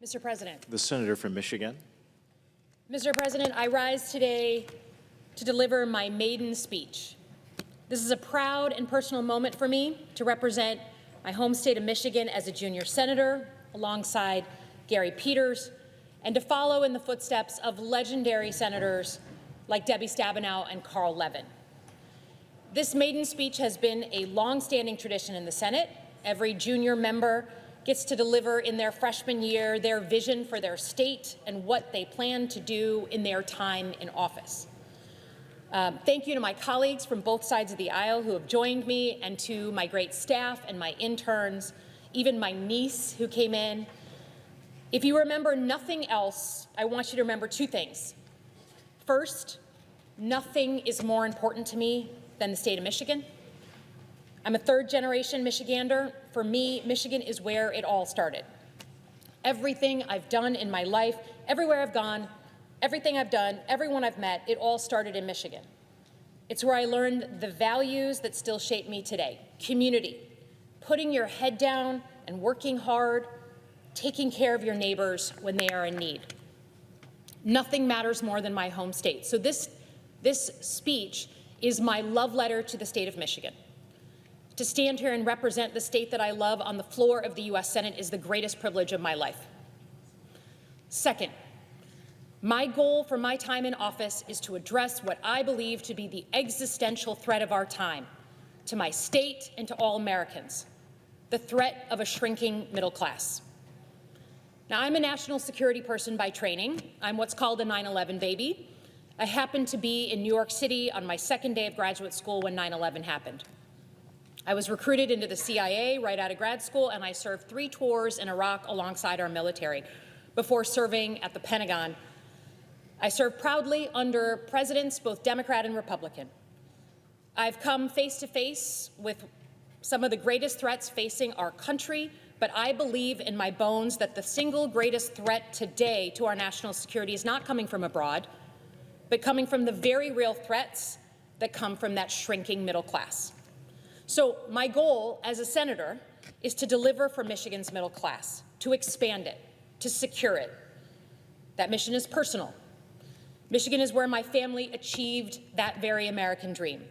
Mr. President. The senator from Michigan. Mr. President, I rise today to deliver my maiden speech. This is a proud and personal moment for me to represent my home state of Michigan as a junior senator alongside Gary Peters and to follow in the footsteps of legendary senators like Debbie Stabenow and Carl Levin. This maiden speech has been a long-standing tradition in the Senate. Every junior member gets to deliver in their freshman year their vision for their state and what they plan to do in their time in office. Thank you to my colleagues from both sides of the aisle who have joined me, and to my great staff and my interns, even my niece who came in. If you remember nothing else, I want you to remember two things. First, nothing is more important to me than the state of Michigan. I'm a third-generation Michigander. For me, Michigan is where it all started. Everything I've done in my life, everywhere I've gone, everything I've done, everyone I've met, it all started in Michigan. It's where I learned the values that still shape me today. Community, putting your head down and working hard, taking care of your neighbors when they are in need. Nothing matters more than my home state. So this speech is my love letter to the state of Michigan. To stand here and represent the state that I love on the floor of the U.S. Senate is the greatest privilege of my life. Second, my goal for my time in office is to address what I believe to be the existential threat of our time, to my state and to all Americans, the threat of a shrinking middle class. Now, I'm a national security person by training. I'm what's called a 9/11 baby. I happened to be in New York City on my second day of graduate school when 9/11 happened. I was recruited into the CIA right out of grad school, and I served 3 tours in Iraq alongside our military before serving at the Pentagon. I served proudly under presidents, both Democrat and Republican. I've come face to face with some of the greatest threats facing our country, but I believe in my bones that the single greatest threat today to our national security is not coming from abroad, but coming from the very real threats that come from that shrinking middle class. So my goal as a senator is to deliver for Michigan's middle class, to expand it, to secure it. That mission is personal. Michigan is where my family achieved that very American dream.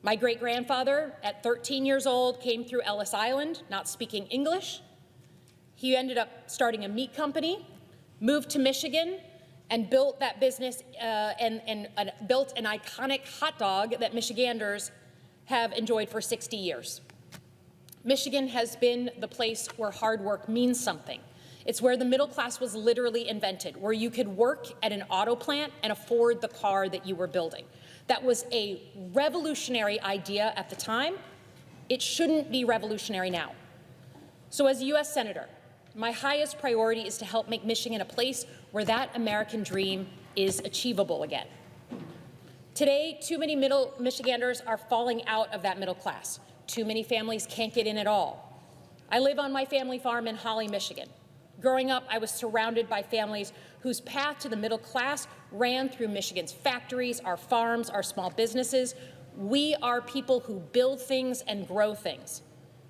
My great-grandfather, at 13 years old, came through Ellis Island, not speaking English. He ended up starting a meat company, moved to Michigan, and built that business and built an iconic hot dog that Michiganders have enjoyed for 60 years. Michigan has been the place where hard work means something. It's where the middle class was literally invented, where you could work at an auto plant and afford the car that you were building. That was a revolutionary idea at the time. It shouldn't be revolutionary now. So as a U.S. Senator, my highest priority is to help make Michigan a place where that American dream is achievable again. Today, too many Michiganders are falling out of that middle class. Too many families can't get in at all. I live on my family farm in Holly, Michigan. Growing up, I was surrounded by families whose path to the middle class ran through Michigan's factories, our farms, our small businesses. We are people who build things and grow things.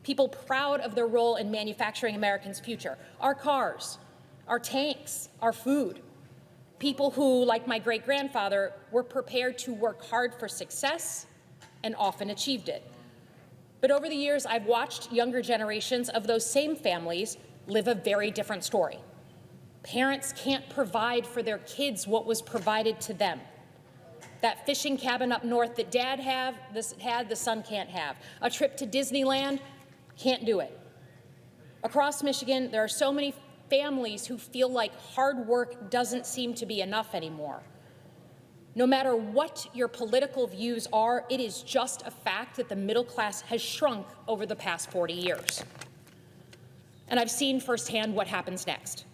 People proud of their role in manufacturing Americans' future. Our cars, our tanks, our food. People who, like my great-grandfather, were prepared to work hard for success and often achieved it. But over the years, I've watched younger generations of those same families live a very different story. Parents can't provide for their kids what was provided to them. That fishing cabin up north that Dad had, the son can't have. A trip to Disneyland, can't do it. Across Michigan, there are so many families who feel like hard work doesn't seem to be enough anymore. No matter what your political views are, it is just a fact that the middle class has shrunk over the past 40 years. And I've seen firsthand what happens next.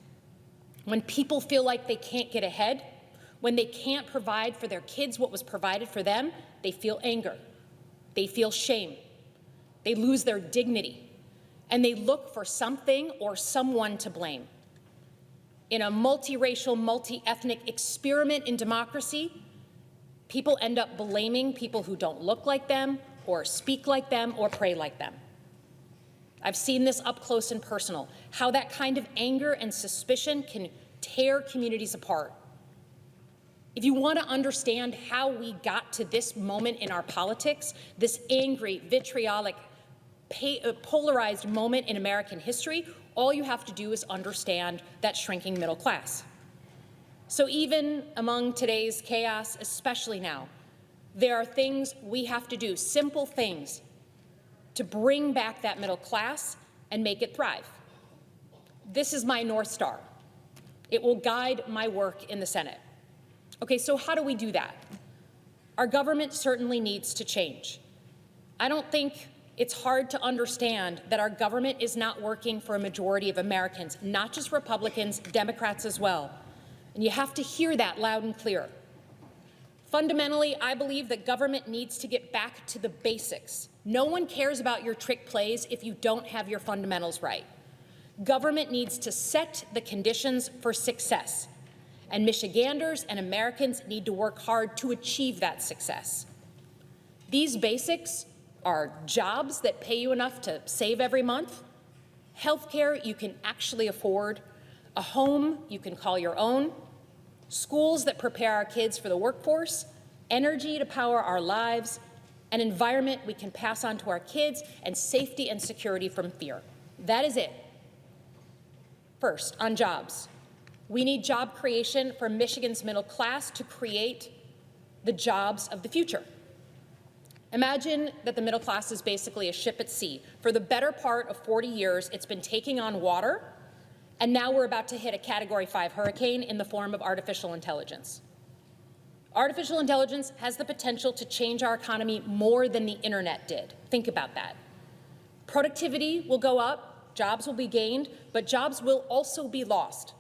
When people feel like they can't get ahead, when they can't provide for their kids what was provided for them, they feel anger, they feel shame, they lose their dignity, and they look for something or someone to blame. In a multiracial, multi-ethnic experiment in democracy, people end up blaming people who don't look like them, or speak like them, or pray like them. I've seen this up close and personal, how that kind of anger and suspicion can tear communities apart. If you want to understand how we got to this moment in our politics, this angry, vitriolic, polarized moment in American history, all you have to do is understand that shrinking middle class. So even among today's chaos, especially now, there are things we have to do, simple things, to bring back that middle class and make it thrive. This is my North Star. It will guide my work in the Senate. Okay, so how do we do that? Our government certainly needs to change. I don't think it's hard to understand that our government is not working for a majority of Americans, not just Republicans, Democrats as well. And you have to hear that loud and clear. Fundamentally, I believe that government needs to get back to the basics. No one cares about your trick plays if you don't have your fundamentals right. Government needs to set the conditions for success, and Michiganders and Americans need to work hard to achieve that success. These basics are jobs that pay you enough to save every month, health care you can actually afford, a home you can call your own, schools that prepare our kids for the workforce, energy to power our lives, an environment we can pass on to our kids, and safety and security from fear. That is it. First, on jobs. We need job creation for Michigan's middle class to create the jobs of the future. Imagine that the middle class is basically a ship at sea. For the better part of 40 years, it's been taking on water, and now we're about to hit a Category 5 hurricane in the form of artificial intelligence. Artificial intelligence has the potential to change our economy more than the internet did. Think about that. Productivity will go up, jobs will be gained, but jobs will also be lost.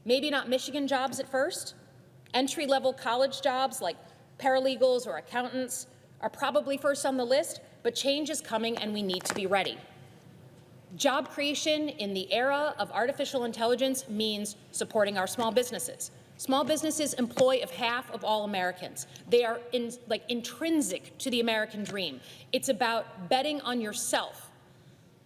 Maybe not Michigan jobs at first. Entry-level college jobs like paralegals or accountants are probably first on the list, but change is coming and we need to be ready. Job creation in the era of artificial intelligence means supporting our small businesses. Small businesses employ half of all Americans. They are intrinsic to the American dream. It's about betting on yourself.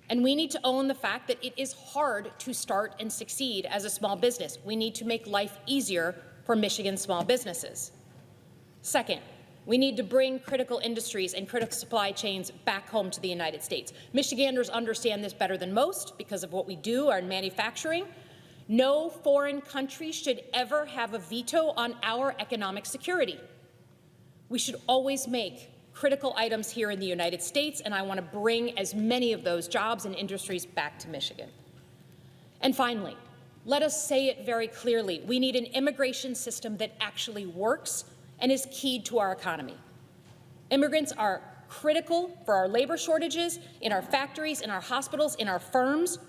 And we need to own the fact that it is hard to start and succeed as a small business. We need to make life easier for Michigan small businesses. Second, we need to bring critical industries and critical supply chains back home to the United States. Michiganders understand this better than most because of what we do, our manufacturing. No foreign country should ever have a veto on our economic security. We should always make critical items here in the United States, and I want to bring as many of those jobs and industries back to Michigan. And finally, let us say it very clearly. We need an immigration system that actually works and is keyed to our economy. Immigrants are critical for our labor shortages, in our factories, in our hospitals, in our firms.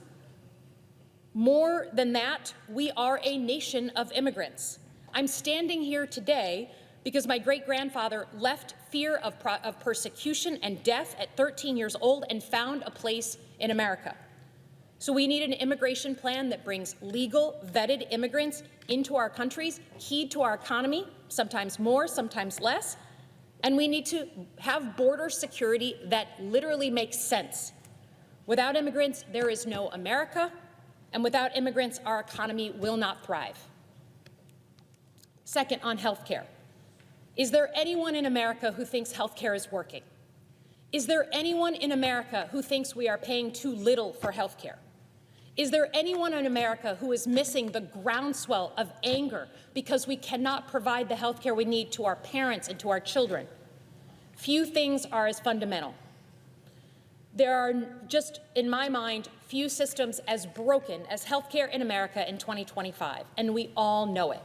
More than that, we are a nation of immigrants. I'm standing here today because my great-grandfather left fear of persecution and death at 13 years old and found a place in America. So we need an immigration plan that brings legal, vetted immigrants into our countries, keyed to our economy, sometimes more, sometimes less, and we need to have border security that literally makes sense. Without immigrants, there is no America, and without immigrants, our economy will not thrive. Second, on health care. Is there anyone in America who thinks health care is working? Is there anyone in America who thinks we are paying too little for health care? Is there anyone in America who is missing the groundswell of anger because we cannot provide the health care we need to our parents and to our children? Few things are as fundamental. There are just, in my mind, few systems as broken as health care in America in 2025, and we all know it.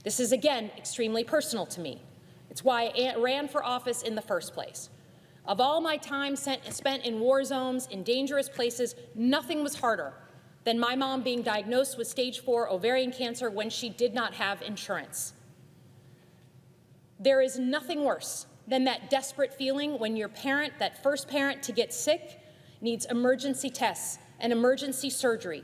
This is, again, extremely personal to me. It's why I ran for office in the first place. Of all my time spent in war zones, in dangerous places, nothing was harder than my mom being diagnosed with stage 4 ovarian cancer when she did not have insurance. There is nothing worse than that desperate feeling when your parent, that first parent to get sick, needs emergency tests and emergency surgery.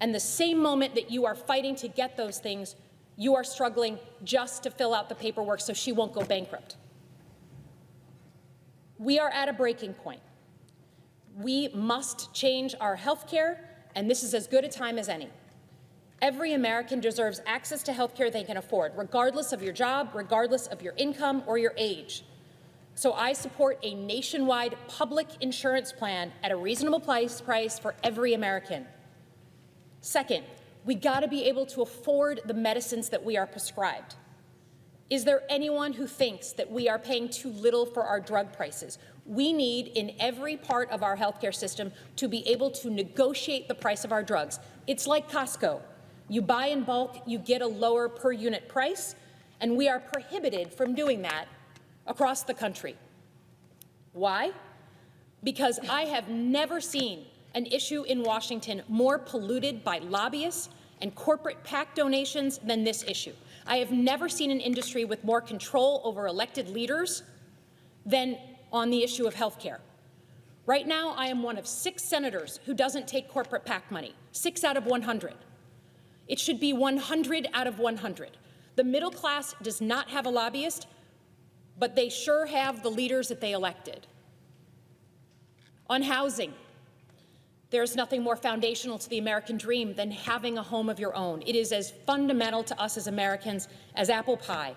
And the same moment that you are fighting to get those things, you are struggling just to fill out the paperwork so she won't go bankrupt. We are at a breaking point. We must change our health care, and this is as good a time as any. Every American deserves access to health care they can afford, regardless of your job, regardless of your income or your age. So I support a nationwide public insurance plan at a reasonable price for every American. Second, we got to be able to afford the medicines that we are prescribed. Is there anyone who thinks that we are paying too little for our drug prices? We need, in every part of our healthcare system, to be able to negotiate the price of our drugs. It's like Costco. You buy in bulk, you get a lower per unit price, and we are prohibited from doing that across the country. Why? Because I have never seen an issue in Washington more polluted by lobbyists and corporate PAC donations than this issue. I have never seen an industry with more control over elected leaders than on the issue of health care. Right now, I am one of 6 senators who doesn't take corporate PAC money, 6 out of 100. It should be 100 out of 100. The middle class does not have a lobbyist, but they sure have the leaders that they elected. On housing, there's nothing more foundational to the American dream than having a home of your own. It is as fundamental to us as Americans as apple pie.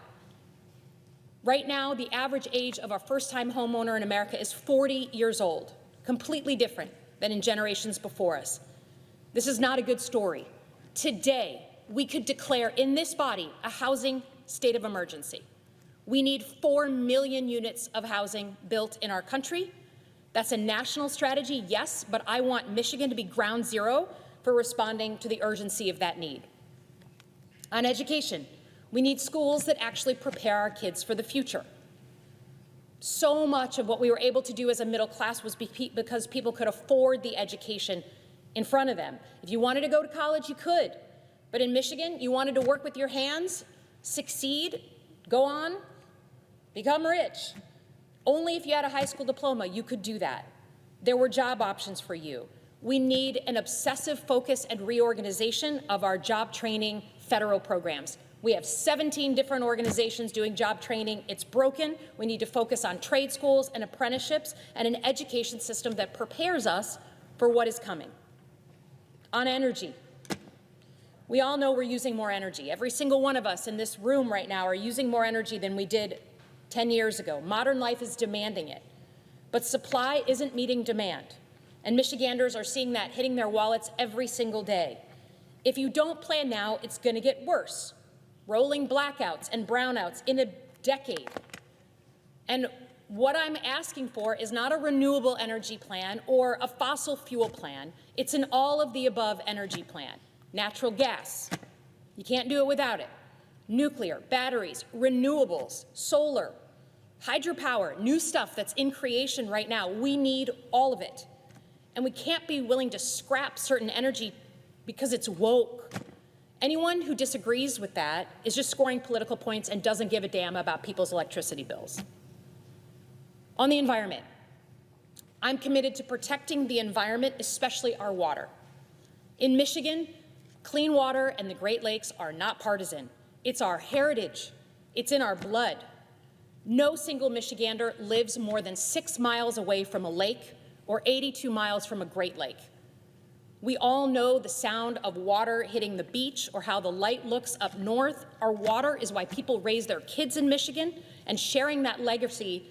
Right now, the average age of a first-time homeowner in America is 40 years old, completely different than in generations before us. This is not a good story. Today, we could declare in this body a housing state of emergency. We need 4 million units of housing built in our country. That's a national strategy, yes, but I want Michigan to be ground zero for responding to the urgency of that need. On education, we need schools that actually prepare our kids for the future. So much of what we were able to do as a middle class was because people could afford the education in front of them. If you wanted to go to college, you could. But in Michigan, you wanted to work with your hands, succeed, go on, become rich. Only if you had a high school diploma, you could do that. There were job options for you. We need an obsessive focus and reorganization of our job training federal programs. We have 17 different organizations doing job training. It's broken. We need to focus on trade schools and apprenticeships and an education system that prepares us for what is coming. On energy, we all know we're using more energy. Every single one of us in this room right now are using more energy than we did 10 years ago. Modern life is demanding it. But supply isn't meeting demand. And Michiganders are seeing that hitting their wallets every single day. If you don't plan now, it's going to get worse. Rolling blackouts and brownouts in a decade. And what I'm asking for is not a renewable energy plan or a fossil fuel plan. It's an all-of-the-above energy plan. Natural gas. You can't do it without it. Nuclear, batteries, renewables, solar, hydropower, new stuff that's in creation right now. We need all of it. And we can't be willing to scrap certain energy because it's woke. Anyone who disagrees with that is just scoring political points and doesn't give a damn about people's electricity bills. On the environment, I'm committed to protecting the environment, especially our water. In Michigan, clean water and the Great Lakes are not partisan. It's our heritage. It's in our blood. No single Michigander lives more than 6 miles away from a lake or 82 miles from a Great Lake. We all know the sound of water hitting the beach or how the light looks up north. Our water is why people raise their kids in Michigan, and sharing that legacy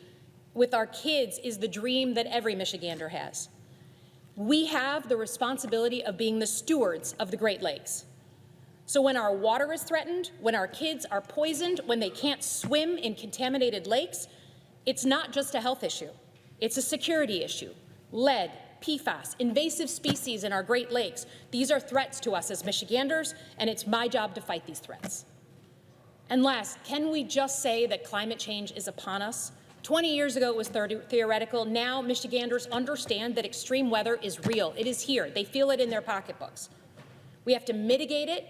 with our kids is the dream that every Michigander has. We have the responsibility of being the stewards of the Great Lakes. So when our water is threatened, when our kids are poisoned, when they can't swim in contaminated lakes, it's not just a health issue. It's a security issue. Lead, PFAS, invasive species in our Great Lakes. These are threats to us as Michiganders, and it's my job to fight these threats. And last, can we just say that climate change is upon us? 20 years ago, it was theoretical. Now, Michiganders understand that extreme weather is real. It is here. They feel it in their pocketbooks. We have to mitigate it,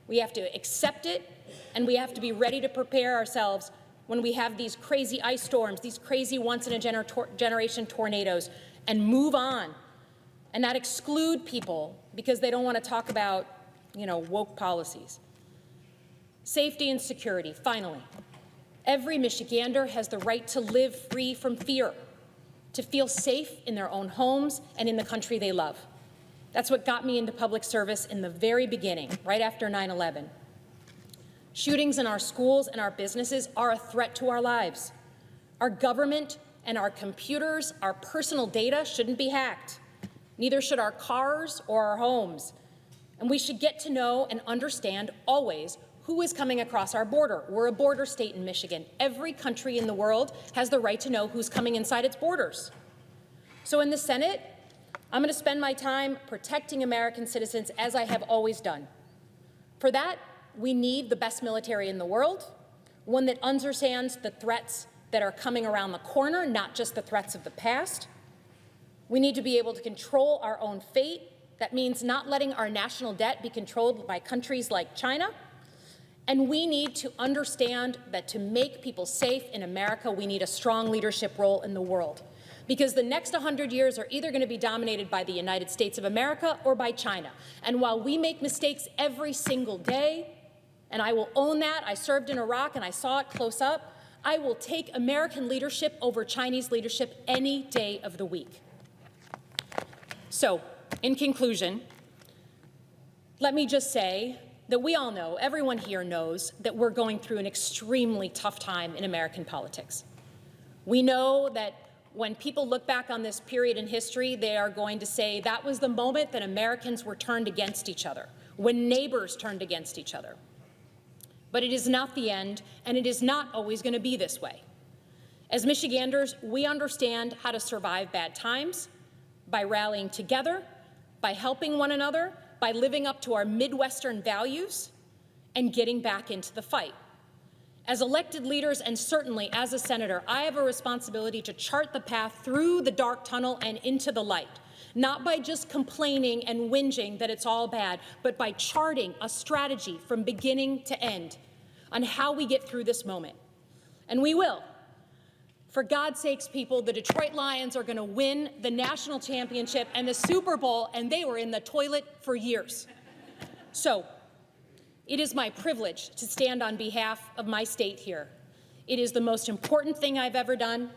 we have to accept it, and we have to be ready to prepare ourselves when we have these crazy ice storms, these crazy once-in-a-generation tornadoes, and move on and not exclude people because they don't want to talk about, woke policies. Safety and security, finally. Every Michigander has the right to live free from fear. to feel safe in their own homes and in the country they love. That's what got me into public service in the very beginning, right after 9/11. Shootings in our schools and our businesses are a threat to our lives. Our government and our computers, our personal data shouldn't be hacked. Neither should our cars or our homes. And we should get to know and understand always who is coming across our border. We're a border state in Michigan. Every country in the world has the right to know who's coming inside its borders. So in the Senate, I'm going to spend my time protecting American citizens as I have always done. For that, we need the best military in the world, one that understands the threats that are coming around the corner, not just the threats of the past. We need to be able to control our own fate. That means not letting our national debt be controlled by countries like China. And we need to understand that to make people safe in America, we need a strong leadership role in the world. Because the next 100 years are either going to be dominated by the United States of America or by China. And while we make mistakes every single day, and I will own that, I served in Iraq and I saw it close up, I will take American leadership over Chinese leadership any day of the week. So, in conclusion, let me just say that we all know, everyone here knows, that we're going through an extremely tough time in American politics. We know that when people look back on this period in history, they are going to say that was the moment that Americans were turned against each other, when neighbors turned against each other. But it is not the end, and it is not always going to be this way. As Michiganders, we understand how to survive bad times by rallying together, by helping one another, by living up to our Midwestern values, and getting back into the fight. As elected leaders, and certainly as a senator, I have a responsibility to chart the path through the dark tunnel and into the light, not by just complaining and whinging that it's all bad, but by charting a strategy from beginning to end on how we get through this moment. And we will. For God's sakes, people, the Detroit Lions are going to win the national championship and the Super Bowl, and they were in the toilet for years. So, it is my privilege to stand on behalf of my state here. It is the most important thing I've ever done.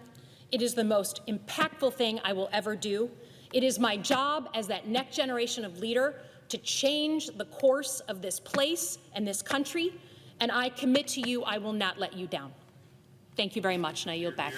It is the most impactful thing I will ever do. It is my job as that next generation of leader to change the course of this place and this country, and I commit to you I will not let you down. Thank you very much, and I yield back.